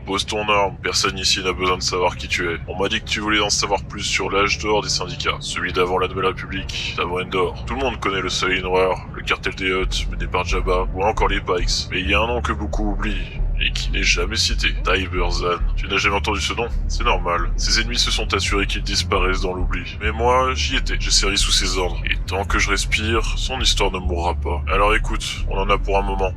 Pose ton arme, personne ici n'a besoin de savoir qui tu es. On m'a dit que tu voulais en savoir plus sur l'âge d'or des syndicats, celui d'avant la Nouvelle République, d'avant Endor. Tout le monde connaît le Soleil Noir, le cartel des Hutt mené par Jabba, ou encore les Pikes. Mais il y a un nom que beaucoup oublient, et qui n'est jamais cité, Tiber Zahn. Tu n'as jamais entendu ce nom? C'est normal. Ses ennemis se sont assurés qu'il disparaisse dans l'oubli. Mais moi, j'y étais. J'ai servi sous ses ordres. Et tant que je respire, son histoire ne mourra pas. Alors écoute, on en a pour un moment.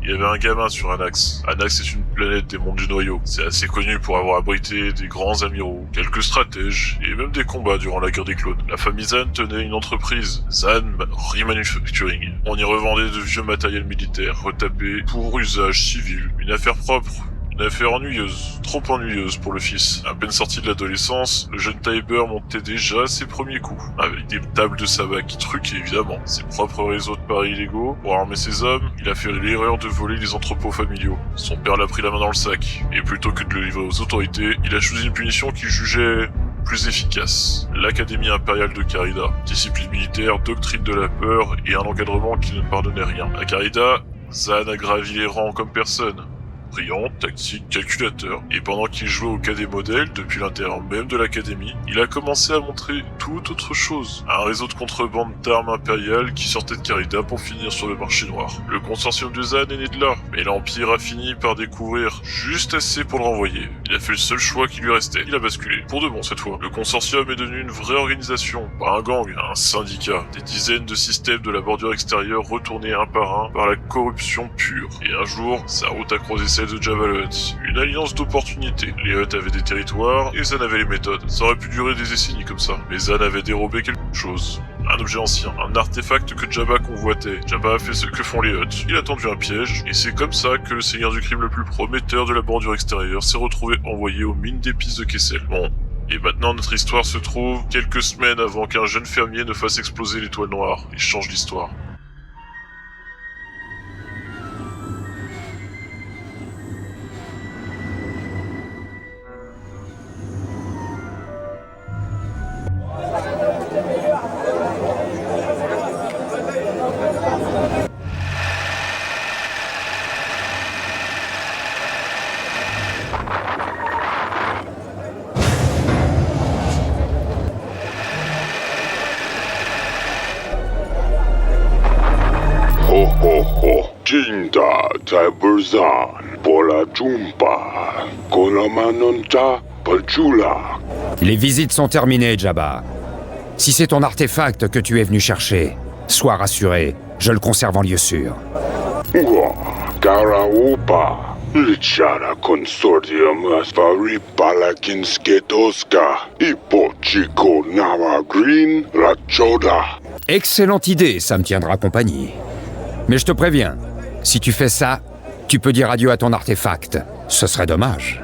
Il y avait un gamin sur Anax. Anax est une planète des mondes du noyau. C'est assez connu pour avoir abrité des grands amiraux, quelques stratèges, et même des combats durant la guerre des clones. La famille Zahn tenait une entreprise, Zahn Remanufacturing. On y revendait de vieux matériel militaire, retapé pour usage civil. Une affaire propre. Une affaire ennuyeuse, trop ennuyeuse pour le fils. À peine sorti de l'adolescence, le jeune Tiber montait déjà ses premiers coups, avec des tables de sabbat qui truquaient évidemment, ses propres réseaux de paris illégaux. Pour armer ses hommes, il a fait l'erreur de voler les entrepôts familiaux. Son père l'a pris la main dans le sac, et plutôt que de le livrer aux autorités, il a choisi une punition qu'il jugeait plus efficace. L'Académie impériale de Carida. Discipline militaire, doctrine de la peur et un encadrement qui ne pardonnait rien. À Carida, Zahn a gravi les rangs comme personne. Brillant, tactique, calculateur. Et pendant qu'il jouait au cadet modèle, depuis l'intérieur même de l'académie, il a commencé à montrer toute autre chose. Un réseau de contrebande d'armes impériales qui sortait de Carida pour finir sur le marché noir. Le consortium de Zahn est né de là, mais l'Empire a fini par découvrir juste assez pour le renvoyer. Il a fait le seul choix qui lui restait. Il a basculé. Pour de bon cette fois. Le consortium est devenu une vraie organisation. Pas un gang, un syndicat. Des dizaines de systèmes de la bordure extérieure retournés un par un par la corruption pure. Et un jour, sa route a croisé celle de Jabba le Hutt. Une alliance d'opportunités. Les Hutt avaient des territoires et Zahn avait les méthodes. Ça aurait pu durer des décennies comme ça. Mais Zahn avait dérobé quelque chose. Un objet ancien, un artefact que Jabba convoitait. Jabba a fait ce que font les Hutt. Il a tendu un piège, et c'est comme ça que le seigneur du crime le plus prometteur de la bordure extérieure s'est retrouvé envoyé aux mines d'épices de Kessel. Bon. Et maintenant notre histoire se trouve quelques semaines avant qu'un jeune fermier ne fasse exploser l'étoile noire et change l'histoire. Cinta Tiber Zahn, Pola Jumpa, Kolamanonta Pajula. Les visites sont terminées, Jabba. Si c'est ton artefact que tu es venu chercher, sois rassuré, je le conserve en lieu sûr. Karaopa, Lichara Consortium Asfari Palakinsketoska, Ipochiko Nama Green, Rachoda. Excellente idée, ça me tiendra compagnie. Mais je te préviens, si tu fais ça, tu peux dire adieu à ton artefact. Ce serait dommage.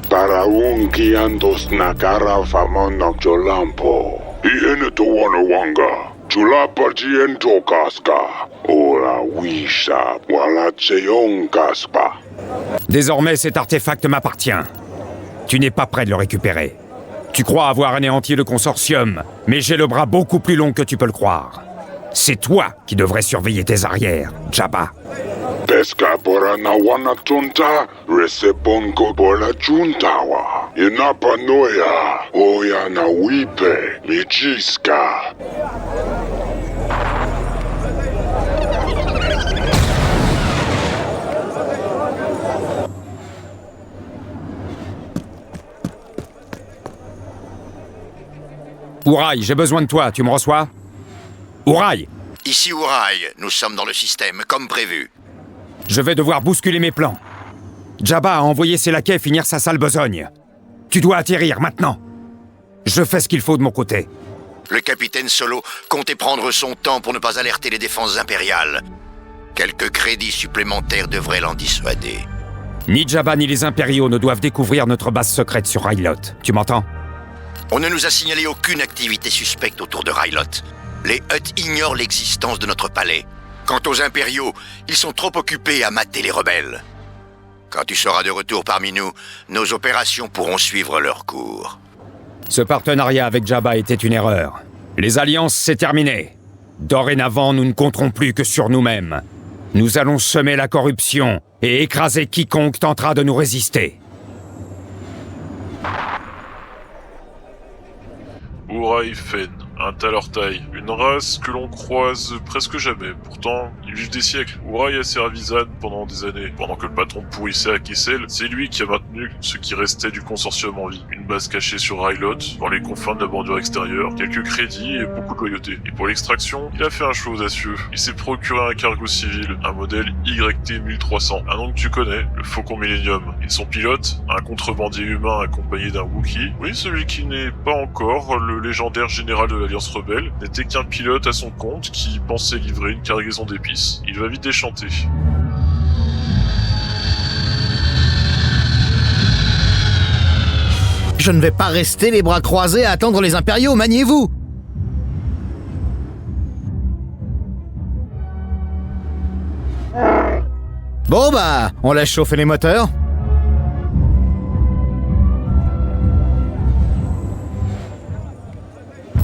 Paraunki Andos Nakara Famonok Jolampo, Ieneto Wanawanga, Chulapachiento Kaska, Ola Wisha, Walacheon Kaspa. Désormais, cet artefact m'appartient. Tu n'es pas prêt de le récupérer. Tu crois avoir anéanti le consortium, mais j'ai le bras beaucoup plus long que tu peux le croire. C'est toi qui devrais surveiller tes arrières, Jabba. Pesca porana wanatunta, resebongo bola juntawa. Inapa noya, oyana wipe, michiska. Ouraï, j'ai besoin de toi, tu me reçois? Ouraï! Ici Ouraï, nous sommes dans le système, comme prévu. Je vais devoir bousculer mes plans. Jabba a envoyé ses laquais finir sa sale besogne. Tu dois atterrir, maintenant. Je fais ce qu'il faut de mon côté. Le capitaine Solo comptait prendre son temps pour ne pas alerter les défenses impériales. Quelques crédits supplémentaires devraient l'en dissuader. Ni Jabba ni les impériaux ne doivent découvrir notre base secrète sur Ryloth. Tu m'entends? On ne nous a signalé aucune activité suspecte autour de Ryloth. Les Hutt ignorent l'existence de notre palais. Quant aux impériaux, ils sont trop occupés à mater les rebelles. Quand tu seras de retour parmi nous, nos opérations pourront suivre leur cours. Ce partenariat avec Jabba était une erreur. Les alliances, c'est terminé. Dorénavant, nous ne compterons plus que sur nous-mêmes. Nous allons semer la corruption et écraser quiconque tentera de nous résister. Uraï Fen, un Talortai, une race que l'on croise presque jamais. Pourtant, ils vivent des siècles. Uraï a servi Zan pendant des années. Pendant que le patron pourrissait à Kessel, c'est lui qui a maintenu ce qui restait du consortium en vie. Une base cachée sur Rylot, dans les confins de la bordure extérieure, quelques crédits et beaucoup de loyauté. Et pour l'extraction, il a fait un choix audacieux. Il s'est procuré un cargo civil, un modèle YT-1300, un nom que tu connais, le Faucon Millennium. Et son pilote, un contrebandier humain accompagné d'un Wookiee, oui, celui qui n'est pas encore le légendaire général de l'Alliance Rebelle, n'était qu'un pilote à son compte qui pensait livrer une cargaison d'épices. Il va vite déchanter. Je ne vais pas rester les bras croisés à attendre les impériaux, maniez-vous! Bon bah, on laisse chauffer les moteurs.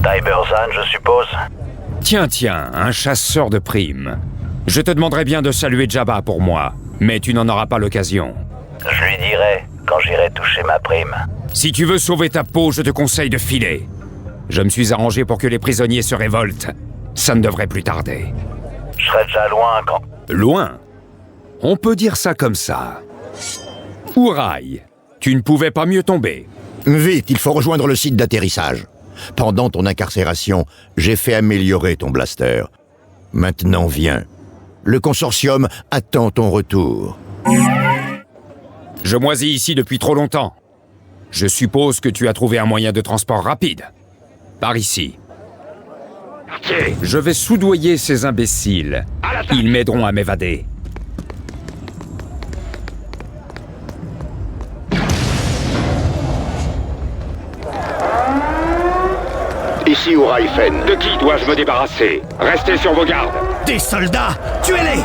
Tiberzan, je suppose. Tiens, un chasseur de primes. Je te demanderais bien de saluer Jabba pour moi, mais tu n'en auras pas l'occasion. Je lui dirai quand j'irai toucher ma prime. Si tu veux sauver ta peau, je te conseille de filer. Je me suis arrangé pour que les prisonniers se révoltent. Ça ne devrait plus tarder. Je serai déjà loin quand... Loin? On peut dire ça comme ça. Uraï, tu ne pouvais pas mieux tomber. Vite, il faut rejoindre le site d'atterrissage. Pendant ton incarcération, j'ai fait améliorer ton blaster. Maintenant, viens. Le consortium attend ton retour. Je moisis ici depuis trop longtemps. Je suppose que tu as trouvé un moyen de transport rapide. Par ici. Je vais soudoyer ces imbéciles. Ils m'aideront à m'évader. Ici Uraï Fen. De qui dois-je me débarrasser? Restez sur vos gardes. Des soldats! Tuez-les!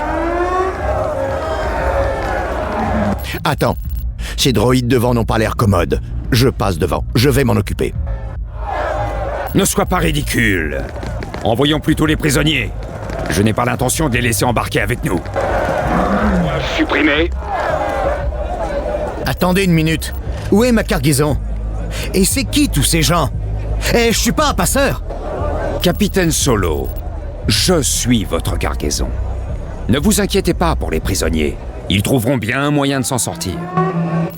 Attends. Ces droïdes devant n'ont pas l'air commodes. Je passe devant. Je vais m'en occuper. Ne sois pas ridicule. Envoyons plutôt les prisonniers. Je n'ai pas l'intention de les laisser embarquer avec nous. Supprimé. Attendez une minute. Où est ma cargaison? Et c'est qui tous ces gens? Eh, je suis pas un passeur! Capitaine Solo, je suis votre cargaison. Ne vous inquiétez pas pour les prisonniers. Ils trouveront bien un moyen de s'en sortir.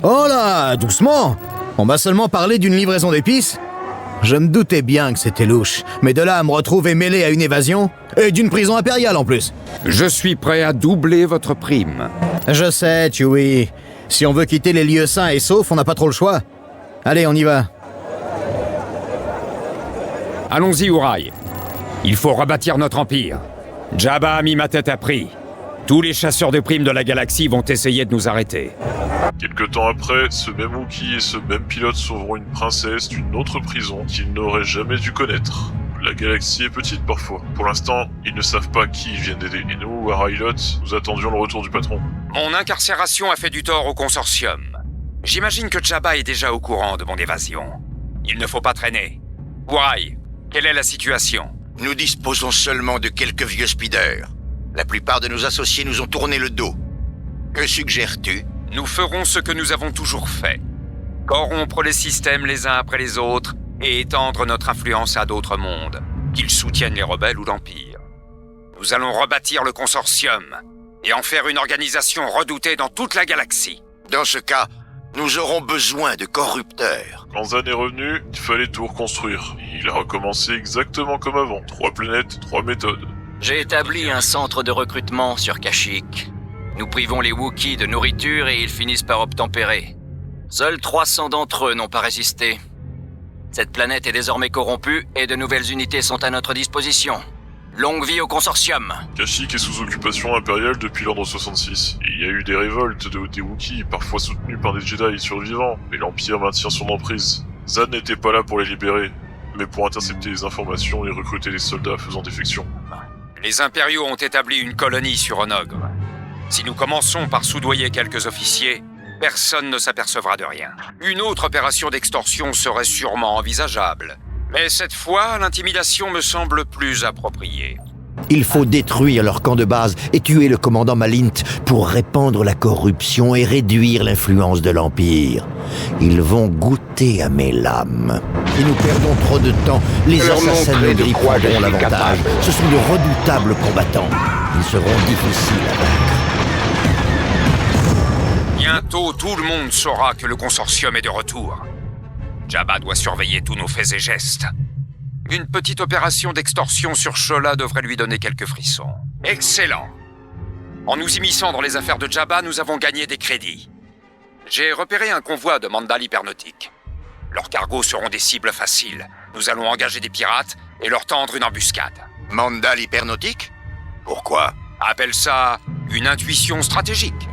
Oh là, doucement! On m'a seulement parlé d'une livraison d'épices. Je me doutais bien que c'était louche, mais de là à me retrouver mêlé à une évasion, et d'une prison impériale en plus. Je suis prêt à doubler votre prime. Je sais, Chewie. Si on veut quitter les lieux sains et saufs, on n'a pas trop le choix. Allez, on y va. Allons-y, Uraï. Il faut rebâtir notre empire. Jabba a mis ma tête à prix. Tous les chasseurs de primes de la galaxie vont essayer de nous arrêter. Quelque temps après, ce même Wookiee et ce même pilote sauveront une princesse d'une autre prison qu'ils n'auraient jamais dû connaître. La galaxie est petite parfois. Pour l'instant, ils ne savent pas qui ils viennent d'aider. Et nous, à Rylot, nous attendions le retour du patron. Mon incarcération a fait du tort au consortium. J'imagine que Jabba est déjà au courant de mon évasion. Il ne faut pas traîner. Uraï, quelle est la situation? Nous disposons seulement de quelques vieux speeders. La plupart de nos associés nous ont tourné le dos. Que suggères-tu? Nous ferons ce que nous avons toujours fait. Corrompre les systèmes les uns après les autres et étendre notre influence à d'autres mondes, qu'ils soutiennent les rebelles ou l'Empire. Nous allons rebâtir le consortium et en faire une organisation redoutée dans toute la galaxie. Dans ce cas, nous aurons besoin de corrupteurs. Quand Zan est revenu, il fallait tout reconstruire. Il a recommencé exactement comme avant. 3 planètes, 3 méthodes. J'ai établi un centre de recrutement sur Kashyyyk. Nous privons les Wookiees de nourriture et ils finissent par obtempérer. Seuls 300 d'entre eux n'ont pas résisté. Cette planète est désormais corrompue et de nouvelles unités sont à notre disposition. Longue vie au consortium. Kashyyyk est sous occupation impériale depuis l'Ordre 66. Et il y a eu des révoltes des Wookiees, parfois soutenues par des Jedi survivants, mais l'Empire maintient son emprise. Zan n'était pas là pour les libérer, mais pour intercepter les informations et recruter des soldats faisant défection. Les impériaux ont établi une colonie sur Onogre. Si nous commençons par soudoyer quelques officiers, personne ne s'apercevra de rien. Une autre opération d'extorsion serait sûrement envisageable. Mais cette fois, l'intimidation me semble plus appropriée. Il faut détruire leur camp de base et tuer le commandant Malint pour répandre la corruption et réduire l'influence de l'Empire. Ils vont goûter à mes lames. Si nous perdons trop de temps, les Leur assassins montrer de gris quoi je prendront suis l'avantage. capable. Ce sont de redoutables combattants. Ils seront difficiles à vaincre. Bientôt, tout le monde saura que le consortium est de retour. Jabba doit surveiller tous nos faits et gestes. Une petite opération d'extorsion sur Shola devrait lui donner quelques frissons. Excellent. En nous immisçant dans les affaires de Jabba, nous avons gagné des crédits. J'ai repéré un convoi de Mandal hypernautique. Leurs cargos seront des cibles faciles. Nous allons engager des pirates et leur tendre une embuscade. Mandal hypernautique? Pourquoi? Appelle ça une intuition stratégique.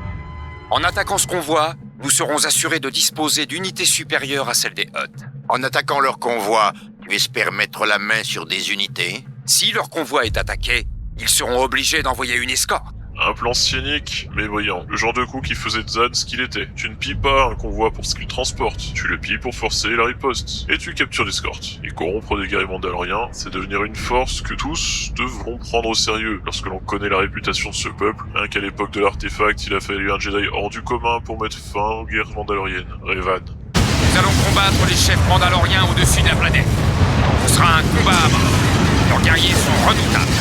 En attaquant ce convoi, nous serons assurés de disposer d'unités supérieures à celles des Hutt. En attaquant leur convoi, tu espères mettre la main sur des unités? Si leur convoi est attaqué, ils seront obligés d'envoyer une escorte. Un plan cynique, mais brillant. Le genre de coup qui faisait de Zan ce qu'il était. Tu ne pilles pas un convoi pour ce qu'il transporte, tu le pilles pour forcer la riposte. Et tu captures l'escorte. Et corrompre des guerriers mandaloriens, c'est devenir une force que tous devront prendre au sérieux. Lorsque l'on connaît la réputation de ce peuple, rien qu'à l'époque de l'artefact, il a fallu un Jedi hors du commun pour mettre fin aux guerres mandaloriennes. Revan. Nous allons combattre les chefs mandaloriens au-dessus de la planète. Ce sera un combat à mort. Leurs guerriers sont redoutables.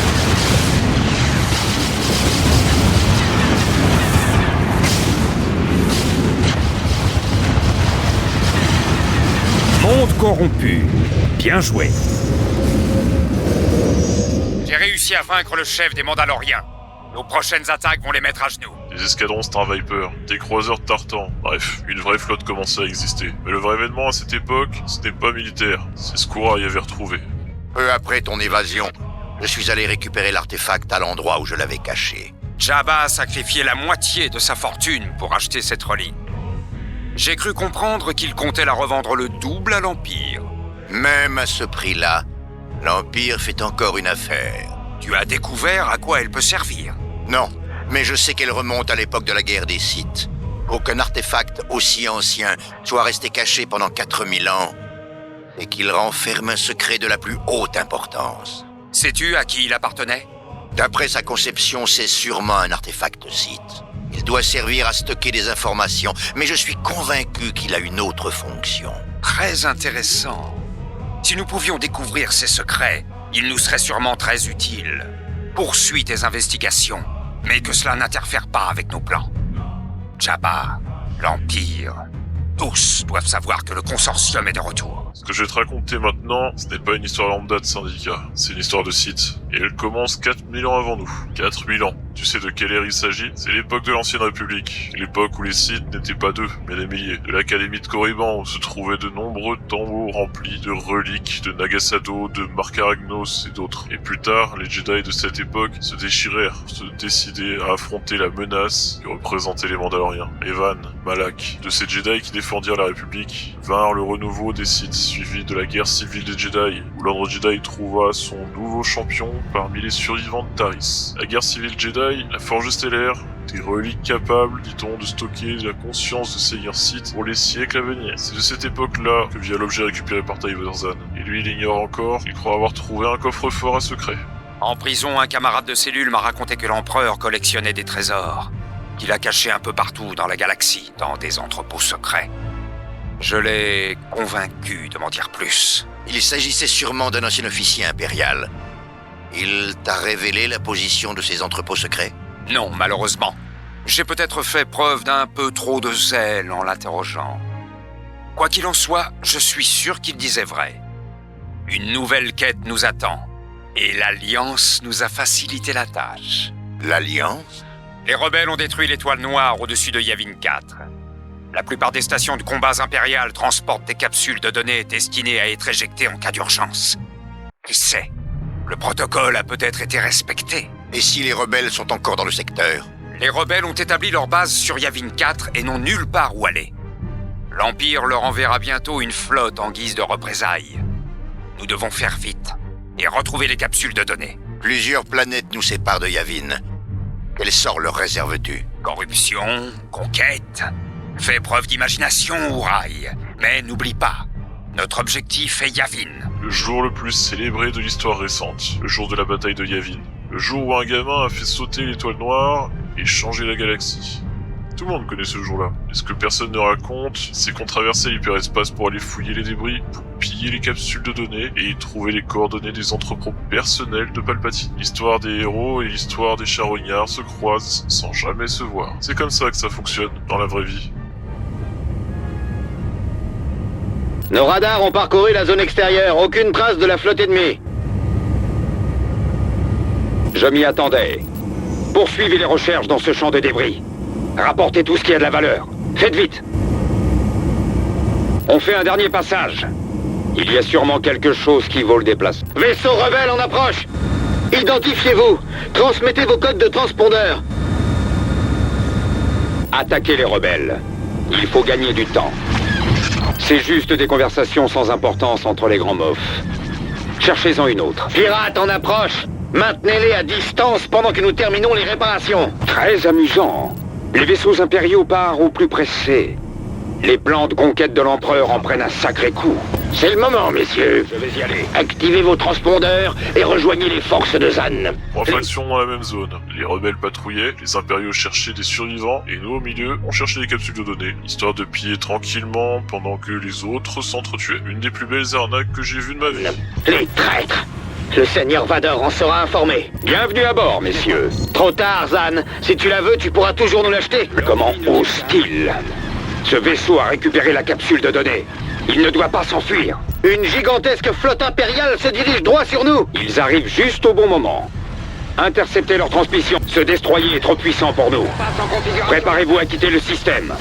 Monde corrompu. Bien joué. J'ai réussi à vaincre le chef des Mandaloriens. Nos prochaines attaques vont les mettre à genoux. Des escadrons Star Viper, des croiseurs de Tartan, bref, une vraie flotte commençait à exister. Mais le vrai événement à cette époque, ce n'est pas militaire, c'est ce qu'Ura y avait retrouvé. Peu après ton évasion, je suis allé récupérer l'artefact à l'endroit où je l'avais caché. Jabba a sacrifié la moitié de sa fortune pour acheter cette relique. J'ai cru comprendre qu'il comptait la revendre le double à l'Empire. Même à ce prix-là, l'Empire fait encore une affaire. Tu as découvert à quoi elle peut servir. Non, mais je sais qu'elle remonte à l'époque de la guerre des Sith. Aucun artefact aussi ancien soit resté caché pendant 4000 ans et qu'il renferme un secret de la plus haute importance. Sais-tu à qui il appartenait? D'après sa conception, c'est sûrement un artefact Sith. Il doit servir à stocker des informations, mais je suis convaincu qu'il a une autre fonction. Très intéressant. Si nous pouvions découvrir ces secrets, ils nous seraient sûrement très utiles. Poursuis tes investigations, mais que cela n'interfère pas avec nos plans. Jabba, l'Empire, tous doivent savoir que le consortium est de retour. Ce que je vais te raconter maintenant, ce n'est pas une histoire lambda de syndicat, c'est une histoire de Sith. Et elle commence 4000 ans avant nous. 4000 ans. Tu sais de quelle ère il s'agit? C'est l'époque de l'Ancienne République. L'époque où les Sith n'étaient pas deux, mais des milliers. De l'Académie de Korriban, où se trouvaient de nombreux tambours remplis de reliques de Nagasado, de Marc Aragnos et d'autres. Et plus tard, les Jedi de cette époque se déchirèrent, se décidaient à affronter la menace que représentaient les Mandaloriens. Evan, Malak, de ces Jedi qui défendirent la République, vinrent le renouveau des Sith, suivi de la guerre civile des Jedi, où l'Ordre Jedi trouva son nouveau champion parmi les survivants de Taris. La guerre civile Jedi, la forge stellaire, des reliques capables, dit-on, de stocker la conscience de ces guerres Sith pour les siècles à venir. C'est de cette époque-là que vient l'objet récupéré par Tyler Zahn. Et lui, il ignore encore, il croit avoir trouvé un coffre-fort à secret. En prison, un camarade de cellule m'a raconté que l'Empereur collectionnait des trésors, qu'il a cachés un peu partout dans la galaxie, dans des entrepôts secrets. Je l'ai convaincu de m'en dire plus. Il s'agissait sûrement d'un ancien officier impérial. Il t'a révélé la position de ces entrepôts secrets? Non, malheureusement. J'ai peut-être fait preuve d'un peu trop de zèle en l'interrogeant. Quoi qu'il en soit, je suis sûr qu'il disait vrai. Une nouvelle quête nous attend, et l'Alliance nous a facilité la tâche. L'Alliance? Les rebelles ont détruit l'étoile noire au-dessus de Yavin 4. La plupart des stations de combats impériales transportent des capsules de données destinées à être éjectées en cas d'urgence. Qui sait? Le protocole a peut-être été respecté. Et si les rebelles sont encore dans le secteur? Les rebelles ont établi leur base sur Yavin 4 et n'ont nulle part où aller. L'Empire leur enverra bientôt une flotte en guise de représailles. Nous devons faire vite et retrouver les capsules de données. Plusieurs planètes nous séparent de Yavin. Quel sort leur réserves-tu? Corruption, conquête. Fais preuve d'imagination, Uraï. Mais n'oublie pas, notre objectif est Yavin. Le jour le plus célébré de l'histoire récente, le jour de la bataille de Yavin. Le jour où un gamin a fait sauter l'étoile noire et changer la galaxie. Tout le monde connaît ce jour-là. Et ce que personne ne raconte, c'est qu'on traversait l'hyperespace pour aller fouiller les débris, pour piller les capsules de données et y trouver les coordonnées des entrepôts personnels de Palpatine. L'histoire des héros et l'histoire des charognards se croisent sans jamais se voir. C'est comme ça que ça fonctionne dans la vraie vie. Nos radars ont parcouru la zone extérieure, aucune trace de la flotte ennemie. Je m'y attendais. Poursuivez les recherches dans ce champ de débris. Rapportez tout ce qui a de la valeur. Faites vite. On fait un dernier passage. Il y a sûrement quelque chose qui vaut le déplacement. Vaisseau rebelle en approche. Identifiez-vous. Transmettez vos codes de transpondeur. Attaquez les rebelles. Il faut gagner du temps. C'est juste des conversations sans importance entre les grands mofs. Cherchez-en une autre. Pirates en approche. Maintenez-les à distance pendant que nous terminons les réparations. Très amusant. Les vaisseaux impériaux partent au plus pressé. Les plans de conquête de l'Empereur en prennent un sacré coup. C'est le moment, messieurs. Je vais y aller. Activez vos transpondeurs et rejoignez les forces de Zan. 3 factions dans la même zone. Les rebelles patrouillaient, les impériaux cherchaient des survivants, et nous, au milieu, on cherchait des capsules de données, histoire de piller tranquillement pendant que les autres s'entretuaient. Une des plus belles arnaques que j'ai vues de ma vie. Les traîtres. Le Seigneur Vador en sera informé. Bienvenue à bord, messieurs. Trop tard, Zan. Si tu la veux, tu pourras toujours nous l'acheter. Comment ose-t-il? Ce vaisseau a récupéré la capsule de données. Il ne doit pas s'enfuir. Une gigantesque flotte impériale se dirige droit sur nous. Ils arrivent juste au bon moment. Interceptez leur transmission. Ce destroyer est trop puissant pour nous. Préparez-vous à quitter le système.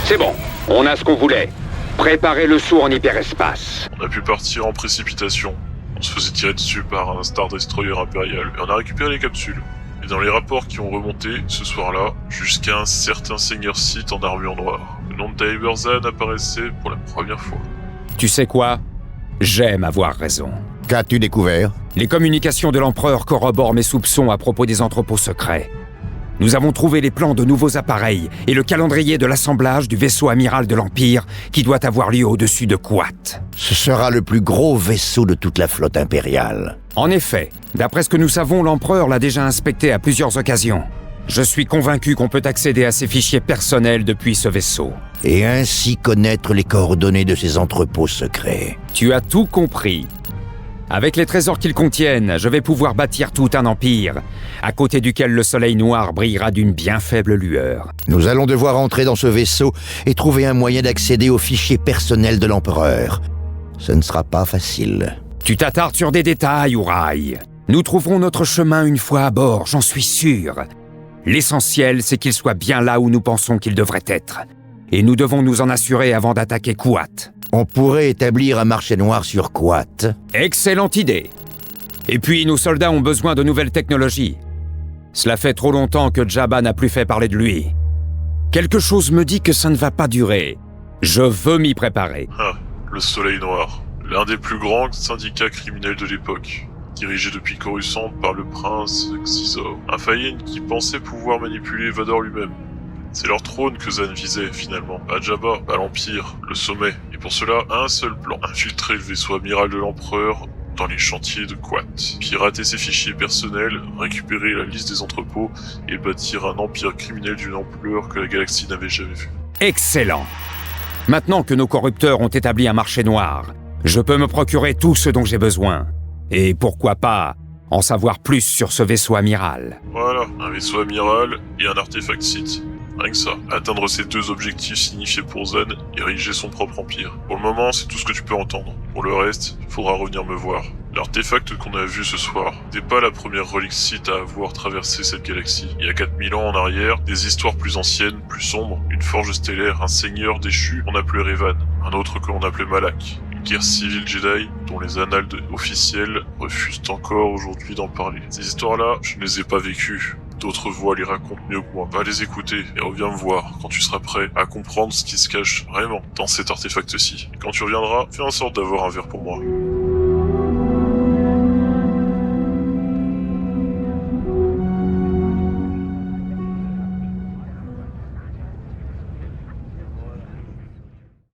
C'est bon. On a ce qu'on voulait. Préparez le saut en hyperespace. On a pu partir en précipitation. On se faisait tirer dessus par un Star Destroyer impérial, et on a récupéré les capsules. Et dans les rapports qui ont remonté, ce soir-là, jusqu'à un certain seigneur Sith en armure noire, le nom de Tiber Zan apparaissait pour la première fois. Tu sais quoi? J'aime avoir raison. Qu'as-tu découvert? Les communications de l'Empereur corroborent mes soupçons à propos des entrepôts secrets. Nous avons trouvé les plans de nouveaux appareils et le calendrier de l'assemblage du vaisseau amiral de l'Empire qui doit avoir lieu au-dessus de Kuat. Ce sera le plus gros vaisseau de toute la flotte impériale. En effet, d'après ce que nous savons, l'Empereur l'a déjà inspecté à plusieurs occasions. Je suis convaincu qu'on peut accéder à ses fichiers personnels depuis ce vaisseau. Et ainsi connaître les coordonnées de ces entrepôts secrets. Tu as tout compris. Avec les trésors qu'ils contiennent, je vais pouvoir bâtir tout un empire, à côté duquel le soleil noir brillera d'une bien faible lueur. Nous allons devoir entrer dans ce vaisseau et trouver un moyen d'accéder aux fichiers personnels de l'Empereur. Ce ne sera pas facile. Tu t'attardes sur des détails, Uraï. Nous trouverons notre chemin une fois à bord, j'en suis sûr. L'essentiel, c'est qu'il soit bien là où nous pensons qu'il devrait être. Et nous devons nous en assurer avant d'attaquer Kuat. On pourrait établir un marché noir sur Kuat. Excellente idée. Et puis, nos soldats ont besoin de nouvelles technologies. Cela fait trop longtemps que Jabba n'a plus fait parler de lui. Quelque chose me dit que ça ne va pas durer. Je veux m'y préparer. Ah, le Soleil Noir. L'un des plus grands syndicats criminels de l'époque. Dirigé depuis Coruscant par le prince Xizor. Un Fayen qui pensait pouvoir manipuler Vador lui-même. C'est leur trône que Zan visait, finalement. Pas Jabba, pas l'Empire, le sommet. Et pour cela, un seul plan. Infiltrer le vaisseau amiral de l'Empereur dans les chantiers de Kuat. Pirater ses fichiers personnels, récupérer la liste des entrepôts et bâtir un empire criminel d'une ampleur que la galaxie n'avait jamais vue. Excellent. Maintenant que nos corrupteurs ont établi un marché noir, je peux me procurer tout ce dont j'ai besoin. Et pourquoi pas en savoir plus sur ce vaisseau amiral. Voilà, un vaisseau amiral et un artefact Sith. Rien que ça. Atteindre ces deux objectifs signifiés pour Zan, ériger son propre empire. Pour le moment, c'est tout ce que tu peux entendre. Pour le reste, il faudra revenir me voir. L'artefact qu'on a vu ce soir n'est pas la première relique Sith à avoir traversé cette galaxie. Il y a 4000 ans en arrière, des histoires plus anciennes, plus sombres, une forge stellaire, un seigneur déchu qu'on appelait Revan, un autre que l'on appelait Malak. Une guerre civile Jedi dont les annales officielles refusent encore aujourd'hui d'en parler. Ces histoires-là, je ne les ai pas vécues. D'autres voix les racontent mieux que moi. Va les écouter et reviens me voir quand tu seras prêt à comprendre ce qui se cache vraiment dans cet artefact-ci. Et quand tu reviendras, fais en sorte d'avoir un verre pour moi.